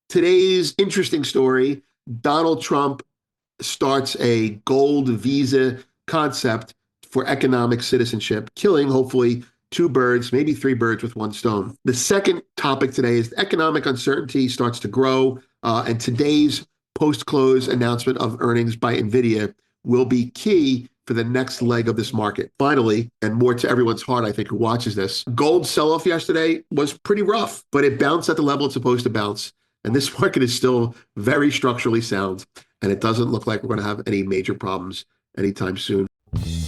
Today's interesting story, Donald Trump starts a gold visa concept for economic citizenship, killing hopefully two birds, maybe three birds with one stone. The second topic today is economic uncertainty starts to grow, and today's post-close announcement of earnings by Nvidia will be key for the next leg of this market. Finally, and more to everyone's heart, I think, who watches this, gold sell-off yesterday was pretty rough, but it bounced at the level it's supposed to bounce. And this market is still very structurally sound, and it doesn't look like we're going to have any major problems anytime soon.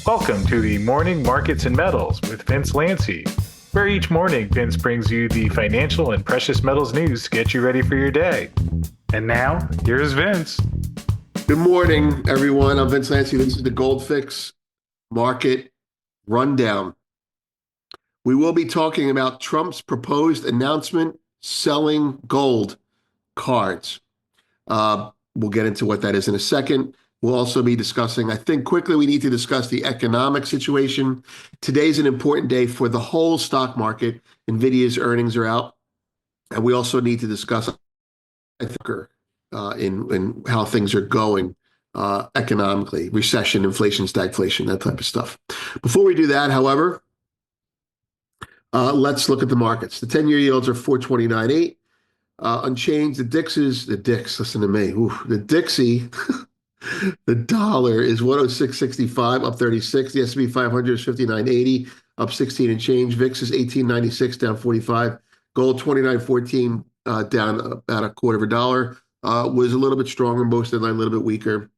Welcome to the Morning Markets and Metals with Vince Lanci, where each morning Vince brings you the financial and precious metals news to get you ready for your day. And now, here's Vince. Good morning, everyone. I'm Vince Lanci. This is the Gold Fix Market Rundown. We will be talking about Trump's proposed announcement selling gold cards. We'll get into what that is in a second. We'll also be discussing, I think quickly we need to discuss the economic situation. Today's an important day for the whole stock market. Nvidia's earnings are out. And we also need to discuss, I think, in how things are going economically, recession, inflation, stagflation, that type of stuff. Before we do that, however, let's look at the markets. The 10-year yields are 429.8. Unchanged. The DIX, listen to me. The Dixie, the dollar is 106.65, up 36. The S&P 500 is 59.80, up 16 and change. VIX is 18.96, down 45. Gold 29.14, down about a quarter of a dollar. Was a little bit stronger, most of the line a little bit weaker.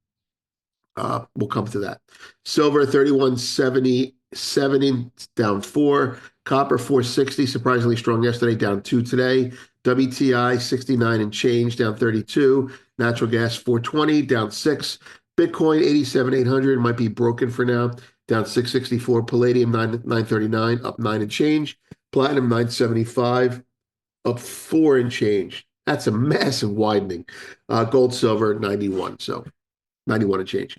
We'll come to that. Silver 31.70, down 4. Copper 460, surprisingly strong yesterday, down 2 today. WTI 69 and change, down 32. Natural gas 420, down 6. Bitcoin 87,800, might be broken for now, down 664. Palladium 939, up 9 and change. Platinum 975, up 4 and change. That's a massive widening. Gold, silver 91, so 91 and change.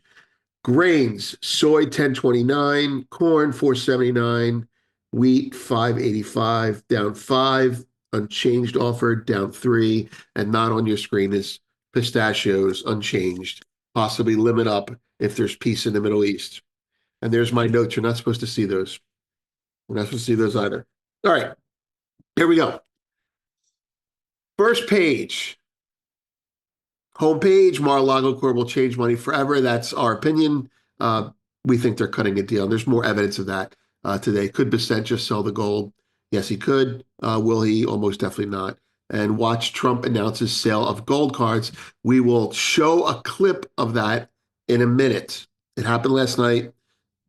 Grains, soy 1029, corn 479, wheat 585, down 5. Unchanged offer, down 3, and not on your screen is pistachios, unchanged. Possibly limit up if there's peace in the Middle East. And there's my notes. You're not supposed to see those. We're not supposed to see those either. All right, here we go. First page. Homepage, Mar-a-Lago Corp will change money forever. That's our opinion. We think they're cutting a deal. There's more evidence of that today. Could Bissett just sell the gold? Yes, he could. Will he? Almost definitely not. And watch Trump announces sale of gold cards. We will show a clip of that in a minute. It happened last night.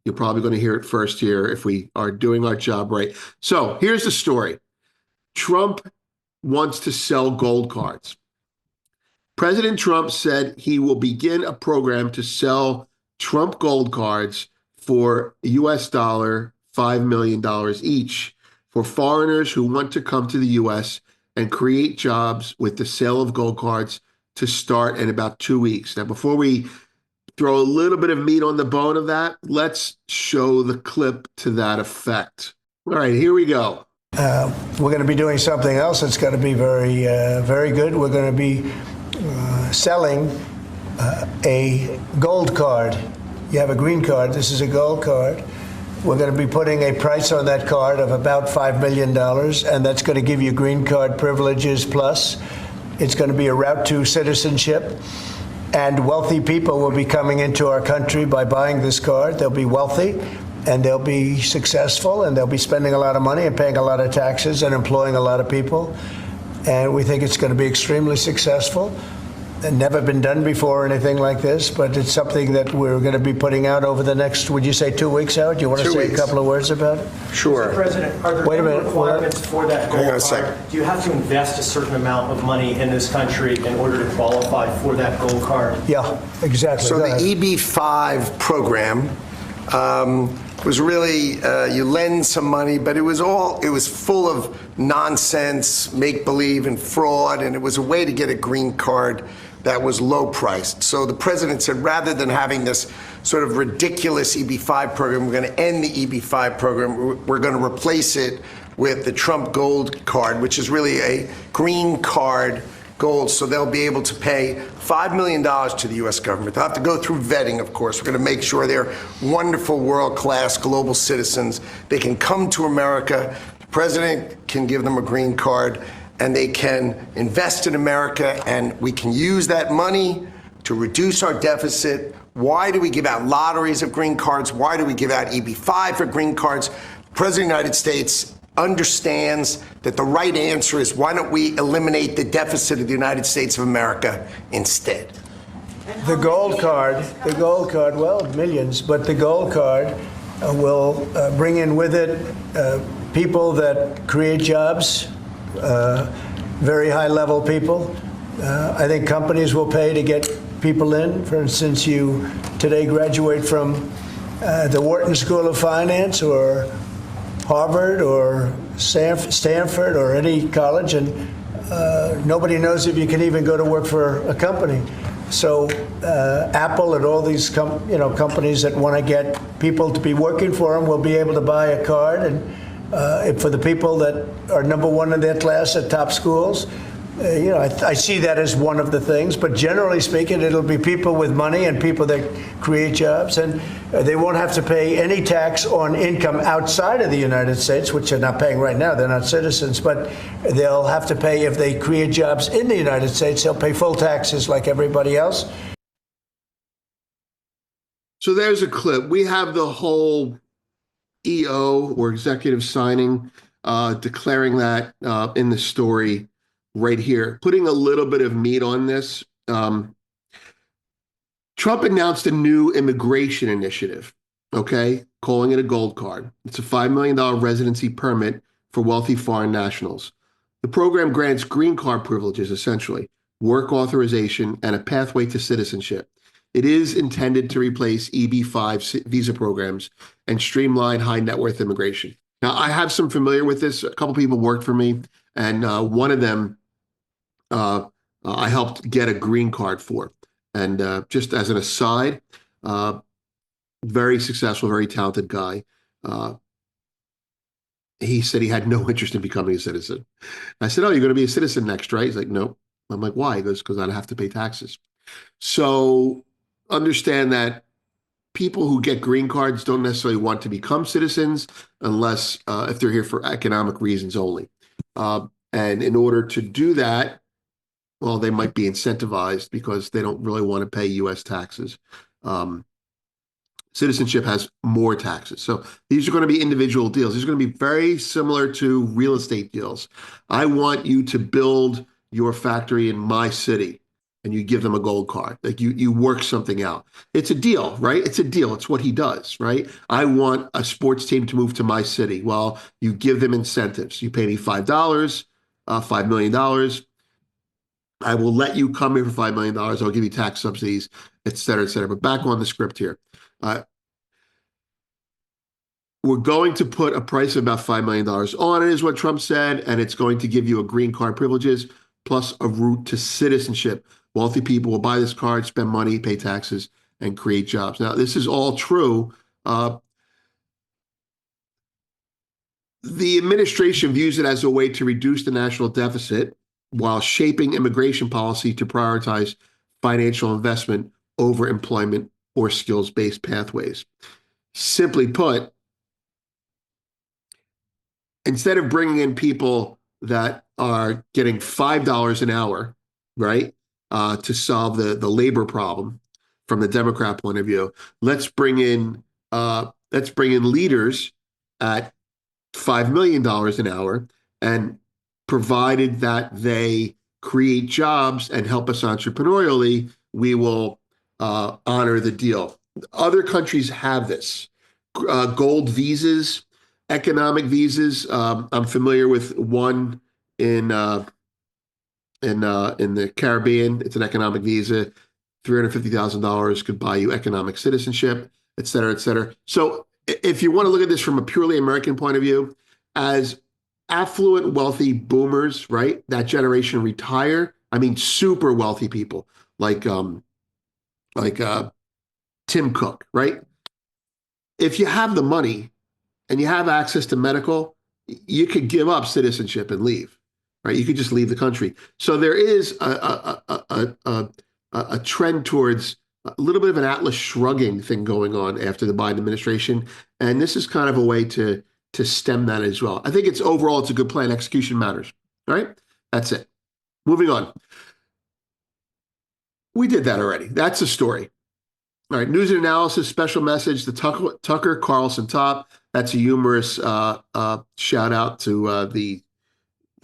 You're probably going to hear it first here if we are doing our job right. So here's the story. Trump wants to sell gold cards. President Trump said he will begin a program to sell Trump gold cards for US dollar $5 million each for foreigners who want to come to the U.S. and create jobs with the sale of gold cards to start in about 2 weeks. Now, before we throw a little bit of meat on the bone of that, let's show the clip to that effect. All right, here we go. We're going to be doing something else that's going to be very, very good. We're going to be selling a gold card. You have a green card. This is a gold card. We're going to be putting a price on that card of about $5 million, and that's going to give you green card privileges plus. It's going to be a route to citizenship, and wealthy people will be coming into our country by buying this card. They'll be wealthy, and they'll be successful, and they'll be spending a lot of money and paying a lot of taxes and employing a lot of people. And we think it's going to be extremely successful. Never been done before or anything like this, but it's something that we're going to be putting out over the next, would you say 2 weeks out? Do you want to say a couple of words about it? Sure. Mr. President, are there any requirements for that gold card? Do you have to invest a certain amount of money in this country in order to qualify for that gold card? Yeah, exactly. So the EB-5 program was really, you lend some money, but it was full of nonsense, make-believe, and fraud, and it was a way to get a green card that was low priced. So the president said, rather than having this sort of ridiculous EB-5 program, we're going to end the EB-5 program. We're going to replace it with the Trump Gold Card, which is really a green card gold, so they'll be able to pay $5 million to the U.S. government. They'll have to go through vetting, of course. We're going to make sure they're wonderful, world-class global citizens. They can come to America. The president can give them a green card, and they can invest in America, and we can use that money to reduce our deficit. Why do we give out lotteries of green cards? Why do we give out EB-5 for green cards? The President of the United States understands that the right answer is, why don't we eliminate the deficit of the United States of America instead? The gold card, well, millions, but the gold card will bring in with it people that create jobs, very high-level people. I think companies will pay to get people in. For instance, you today graduate from the Wharton School of Finance or Harvard or Stanford or any college, and nobody knows if you can even go to work for a company. So Apple and all these companies that want to get people to be working for them will be able to buy a card, and for the people that are number one in their class at top schools, I see that as one of the things, but generally speaking, it'll be people with money and people that create jobs, and they won't have to pay any tax on income outside of the United States, which they're not paying right now. They're not citizens, but they'll have to pay if they create jobs in the United States. They'll pay full taxes like everybody else. So there's a clip. We have the whole EO or executive signing declaring that in the story right here, putting a little bit of meat on this. Trump announced a new immigration initiative, okay, calling it a gold card. It's a $5 million residency permit for wealthy foreign nationals. The program grants green card privileges, essentially, work authorization, and a pathway to citizenship. It is intended to replace EB-5 visa programs and streamline high net worth immigration. Now, I have some familiar with this. A couple people worked for me, and one of them I helped get a green card for. And just as an aside, very successful, very talented guy. He said he had no interest in becoming a citizen. I said, "Oh, you're going to be a citizen next, right?" He's like, "No." I'm like, "Why?" He goes, "Because I don't have to pay taxes." So understand that people who get green cards don't necessarily want to become citizens unless if they're here for economic reasons only. And in order to do that, well, they might be incentivized because they don't really want to pay U.S. taxes. Citizenship has more taxes. So these are going to be individual deals. These are going to be very similar to real estate deals. I want you to build your factory in my city, and you give them a gold card. Like you work something out. It's a deal, right? It's a deal. It's what he does, right? I want a sports team to move to my city. Well, you give them incentives. You pay me $5, $5 million. I will let you come here for $5 million. I'll give you tax subsidies, et cetera, et cetera. But back on the script here. We're going to put a price of about $5 million on it, is what Trump said, and it's going to give you a green card privileges plus a route to citizenship. Wealthy people will buy this card, spend money, pay taxes, and create jobs. Now, this is all true. The administration views it as a way to reduce the national deficit while shaping immigration policy to prioritize financial investment over employment or skills-based pathways. Simply put, instead of bringing in people that are getting $5 an hour, right, to solve the labor problem from the Democrat point of view, let's bring in leaders at $5 million an hour, and provided that they create jobs and help us entrepreneurially, we will honor the deal. Other countries have this. Gold visas, economic visas. I'm familiar with one in the Caribbean. It's an economic visa. $350,000 could buy you economic citizenship, et cetera, et cetera. So if you want to look at this from a purely American point of view, as affluent, wealthy boomers, right, that generation retire, I mean, super wealthy people like Tim Cook, right? If you have the money and you have access to medical, you could give up citizenship and leave. right? You could just leave the country. So there is a trend towards a little bit of an Atlas shrugging thing going on after the Biden administration, and this is kind of a way to stem that as well. I think it's overall it's a good plan. Execution matters. All right, that's it. Moving on. We did that already. That's a story. All right, news and analysis, special message, the Tucker Carlson top. That's a humorous shout out to the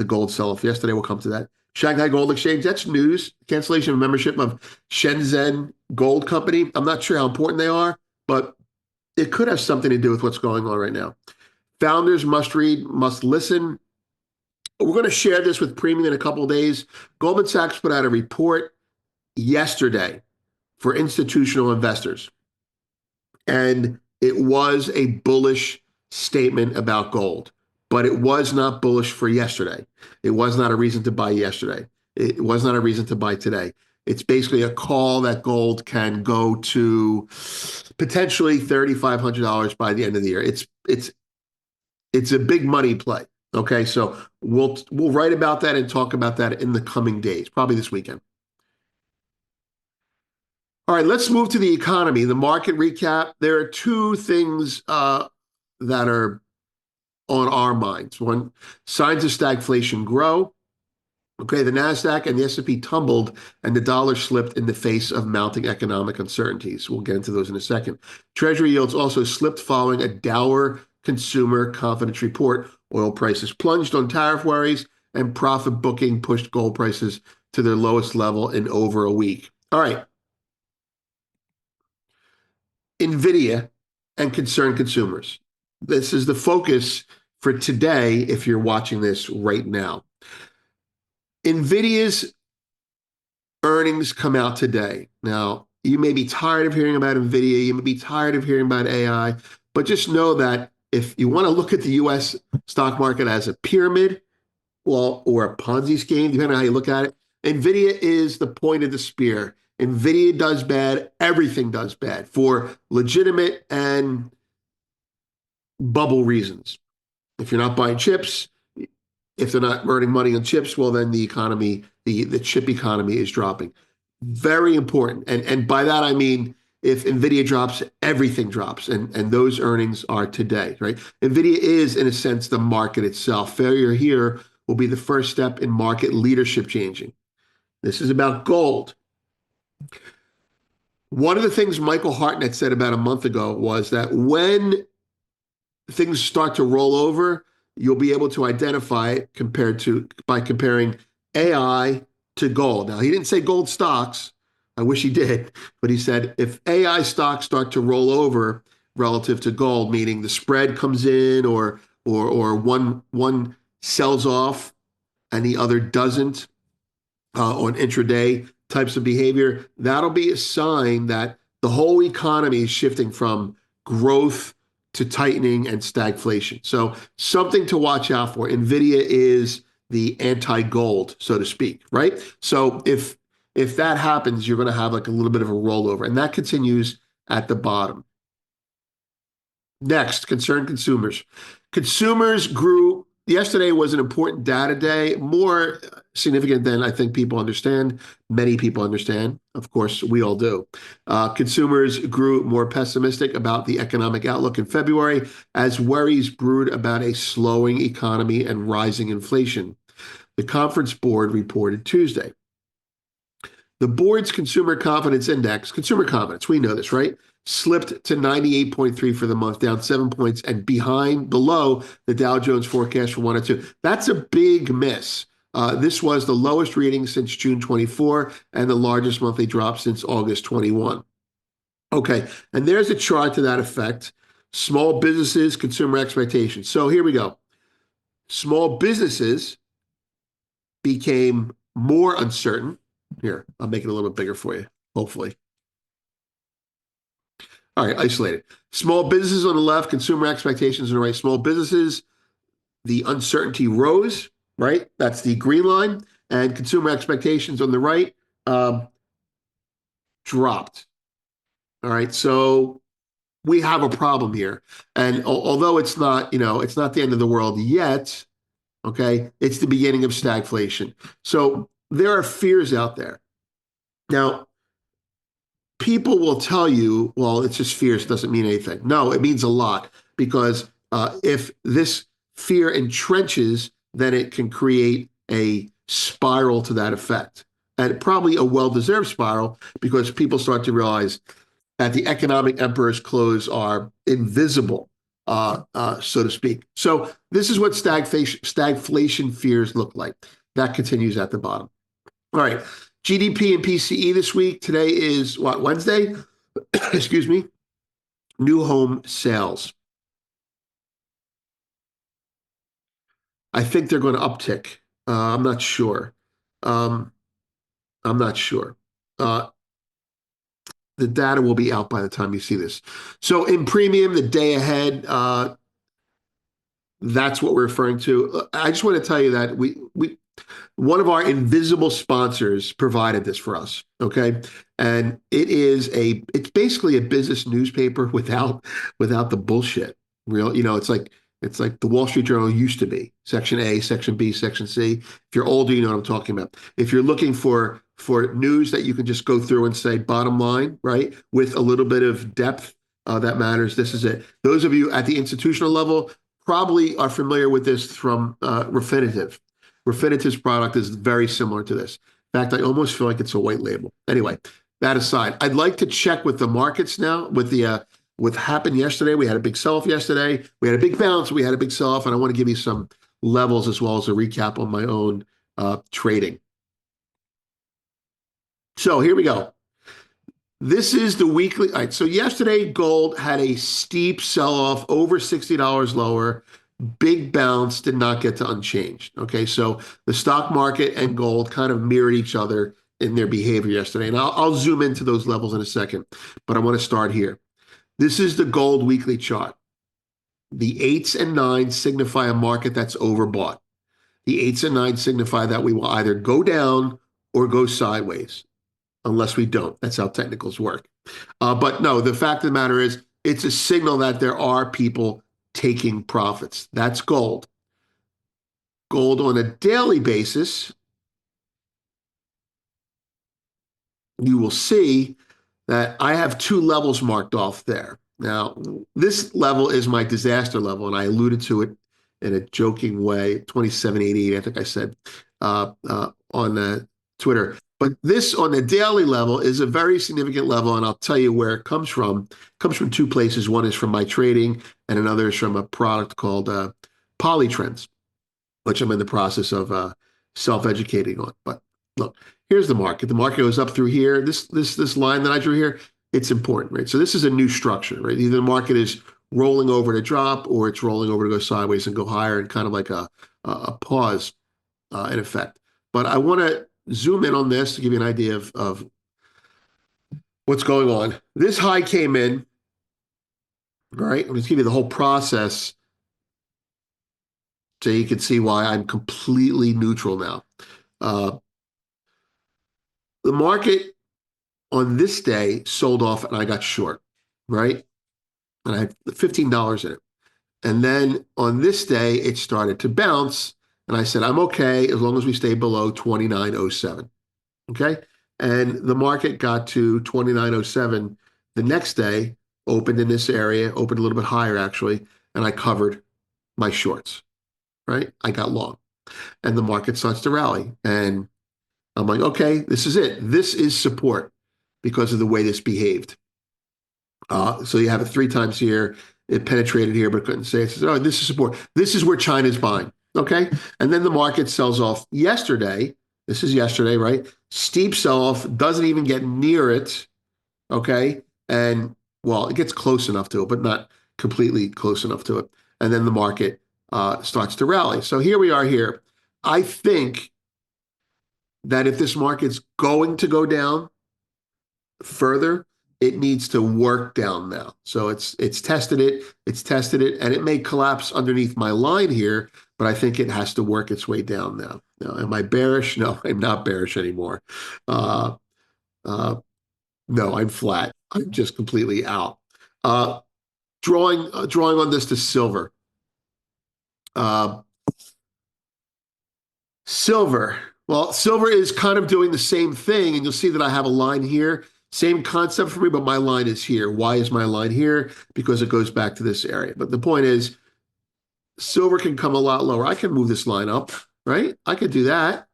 gold sell-off yesterday. We'll come to that. Shanghai Gold Exchange, that's news. Cancellation of membership of Shenzhen Gold Company. I'm not sure how important they are, but it could have something to do with what's going on right now. Founders must read, must listen. We're going to share this with Premium in a couple of days. Goldman Sachs put out a report yesterday for institutional investors. And it was a bullish statement about gold, but it was not bullish for yesterday. It was not a reason to buy yesterday. It was not a reason to buy today. It's basically a call that gold can go to potentially $3,500 by the end of the year. It's a big money play. Okay, so we'll write about that and talk about that in the coming days, probably this weekend. All right, let's move to the economy, the market recap. There are two things that are on our minds. One, signs of stagflation grow. Okay, the NASDAQ and the S&P tumbled and the dollar slipped in the face of mounting economic uncertainties. We'll get into those in a second. Treasury yields also slipped following a dour consumer confidence report. Oil prices plunged on tariff worries and profit booking pushed gold prices to their lowest level in over a week. All right. Nvidia and concerned consumers. This is the focus for today if you're watching this right now. Nvidia's earnings come out today. Now, you may be tired of hearing about Nvidia, you may be tired of hearing about AI, but just know that if you want to look at the US stock market as a pyramid, well, or a Ponzi scheme, depending on how you look at it, Nvidia is the point of the spear. Nvidia does bad, everything does bad for legitimate and bubble reasons. If you're not buying chips, if they're not earning money on chips, well, then the economy, the chip economy is dropping. Very important. And by that, I mean, if Nvidia drops, everything drops. And those earnings are today, right? Nvidia is, in a sense, the market itself. Failure here will be the first step in market leadership changing. This is about gold. One of the things Michael Hartnett said about a month ago was that when things start to roll over, you'll be able to identify it by comparing AI to gold. Now, he didn't say gold stocks. I wish he did, but he said if AI stocks start to roll over relative to gold, meaning the spread comes in or one sells off and the other doesn't on intraday types of behavior, that'll be a sign that the whole economy is shifting from growth to tightening and stagflation. So something to watch out for. Nvidia is the anti-gold, so to speak, right? So if that happens, you're going to have like a little bit of a rollover, and that continues at the bottom. Next, concerned consumers. Consumers grew. Yesterday was an important data day, more significant than I think people understand. Many people understand. Of course, we all do. Consumers grew more pessimistic about the economic outlook in February as worries brewed about a slowing economy and rising inflation. The Conference Board reported Tuesday. The board's consumer confidence index, consumer confidence, we know this, right? Slipped to 98.3 for the month, down 7 points and below the Dow Jones forecast for 102. That's a big miss. This was the lowest reading since June 24 and the largest monthly drop since August 21. Okay, and there's a chart to that effect. Small businesses, consumer expectations. So here we go. Small businesses became more uncertain. Here, I'll make it a little bit bigger for you, hopefully. All right, isolated. Small businesses on the left, consumer expectations on the right. Small businesses, the uncertainty rose, right? That's the green line. And consumer expectations on the right dropped. All right, so we have a problem here. And although it's not, it's not the end of the world yet, Okay, it's the beginning of stagflation. So there are fears out there. Now, people will tell you, well, it's just fears, it doesn't mean anything. No, it means a lot because if this fear entrenches, then it can create a spiral to that effect. And probably a well deserved spiral because people start to realize that the economic emperor's clothes are invisible, so to speak. So this is what stagflation fears look like. That continues at the bottom. All right. GDP and PCE this week. Today is what, Wednesday? Excuse me. New home sales. I think they're going to uptick. I'm not sure. Um, I'm not sure. Uh, the data will be out by the time you see this. So in premium, the day ahead, that's what we're referring to. I just want to tell you that we one of our invisible sponsors provided this for us. Okay, and it's basically a business newspaper without the bullshit. Real, it's like the Wall Street Journal used to be. Section A, Section B, Section C. If you're older, you know what I'm talking about. If you're looking for news that you can just go through and say bottom line, right, with a little bit of depth that matters, this is it. Those of you at the institutional level probably are familiar with this from Refinitiv. Refinitiv's product is very similar to this. In fact, I almost feel like it's a white label. Anyway, that aside, I'd like to check with the markets now. With happened yesterday, we had a big sell-off yesterday. We had a big bounce. We had a big sell-off, and I want to give you some levels as well as a recap on my own trading. So here we go. This is the weekly. All right, so yesterday, gold had a steep sell-off, over $60 lower, big bounce, did not get to unchanged. Okay, so the stock market and gold kind of mirrored each other in their behavior yesterday. And I'll zoom into those levels in a second, but I want to start here. This is the gold weekly chart. The eights and nines signify a market that's overbought. The eights and nines signify that we will either go down or go sideways, unless we don't. That's how technicals work. But no, the fact of the matter is, it's a signal that there are people taking profits. That's gold. Gold on a daily basis, you will see that I have two levels marked off there. Now, this level is my disaster level, and I alluded to it in a joking way, 2788, I think I said on Twitter. But this on the daily level is a very significant level, and I'll tell you where it comes from. It comes from two places. One is from my trading, and another is from a product called Polytrends, which I'm in the process of self-educating on. But look, here's the market. The market goes up through here. This line that I drew here, it's important, right? So this is a new structure, right? Either the market is rolling over to drop or it's rolling over to go sideways and go higher and kind of like a pause in effect. But I want to zoom in on this to give you an idea of what's going on. This high came in, right? I'm just give you the whole process so you can see why I'm completely neutral now. Uh, the market on this day sold off and I got short, right? And I had $15 in it. And then on this day, it started to bounce. And I said, I'm okay as long as we stay below 29.07. Okay. And the market got to 29.07 the next day, opened in this area, opened a little bit higher actually, and I covered my shorts, right? I got long. And the market starts to rally. And I'm like, okay, this is it. This is support because of the way this behaved. So you have it three times here. It penetrated here, but couldn't say it. Says, oh, this is support. This is where China's buying. Okay. And then the market sells off yesterday. This is yesterday, right? Steep sell off, doesn't even get near it. Okay. And well, it gets close enough to it, but not completely close enough to it. And then the market starts to rally. So here we are here. I think that if this market's going to go down further, it needs to work down now. So it's tested it, and it may collapse underneath my line here, but I think it has to work its way down now. Now, am I bearish? No, I'm not bearish anymore. Uh, uh, no, I'm flat. I'm just completely out. Drawing on this to silver. Uh, Silver. Well, silver is kind of doing the same thing, and you'll see that I have a line here. Same concept for me, but my line is here. Why is my line here? Because it goes back to this area. But the point is, silver can come a lot lower. I can move this line up, right? I could do that.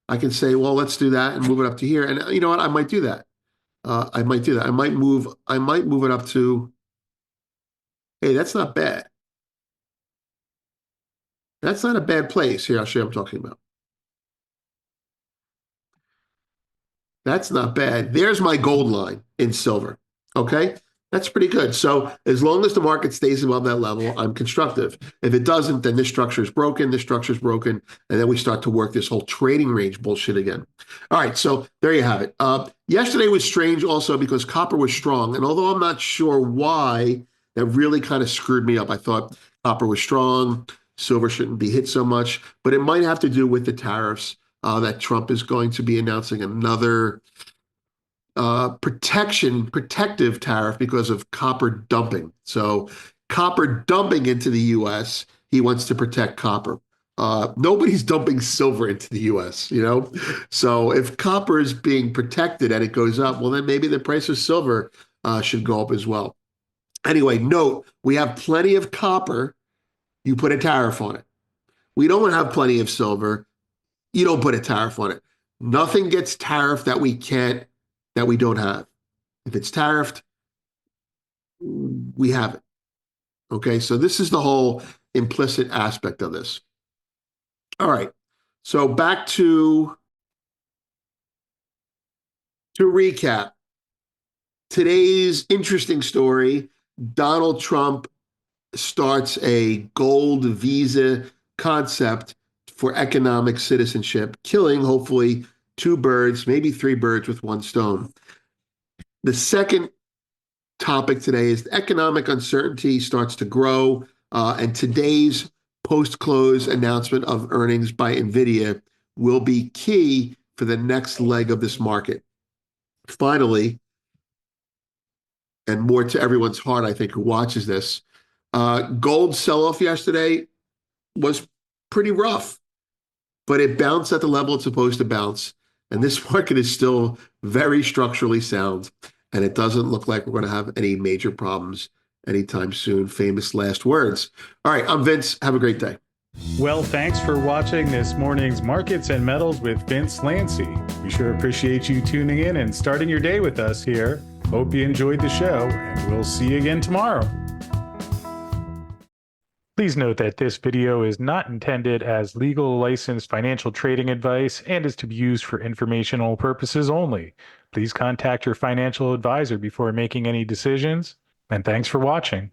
I can say, well, let's do that and move it up to here. And you know what? I might do that. I might do that. I might move it up to, hey, that's not bad. That's not a bad place. Here, I'll show you what I'm talking about. That's not bad. There's my gold line in silver. Okay. That's pretty good. So as long as the market stays above that level, I'm constructive. If it doesn't, then this structure is broken, this structure is broken, and then we start to work this whole trading range bullshit again. All right, so there you have it. Yesterday was strange also because copper was strong, and although I'm not sure why, that really kind of screwed me up. I thought copper was strong, silver shouldn't be hit so much, but it might have to do with the tariffs that Trump is going to be announcing another protective tariff because of copper dumping. So copper dumping into the U.S., he wants to protect copper. Nobody's dumping silver into the U.S., you know? So if copper is being protected and it goes up, well, then maybe the price of silver should go up as well. Anyway, note, we have plenty of copper. You put a tariff on it. We don't have plenty of silver. You don't put a tariff on it. Nothing gets tariffed that we don't have. If it's tariffed, we have it. Okay, so this is the whole implicit aspect of this. All right, so back to recap. Today's interesting story, Donald Trump starts a gold visa concept for economic citizenship, killing hopefully two birds, maybe three birds with one stone. The second topic today is economic uncertainty starts to grow, and today's post-close announcement of earnings by Nvidia will be key for the next leg of this market. Finally, and more to everyone's heart, I think, who watches this, gold sell-off yesterday was pretty rough, but it bounced at the level it's supposed to bounce. And this market is still very structurally sound, and it doesn't look like we're going to have any major problems anytime soon. Famous last words. All right, I'm Vince. Have a great day. Well, thanks for watching this morning's Markets and Metals with Vince Lancy. We sure appreciate you tuning in and starting your day with us here. Hope you enjoyed the show, and we'll see you again tomorrow. Please note that this video is not intended as legal licensed financial trading advice and is to be used for informational purposes only. Please contact your financial advisor before making any decisions, and thanks for watching.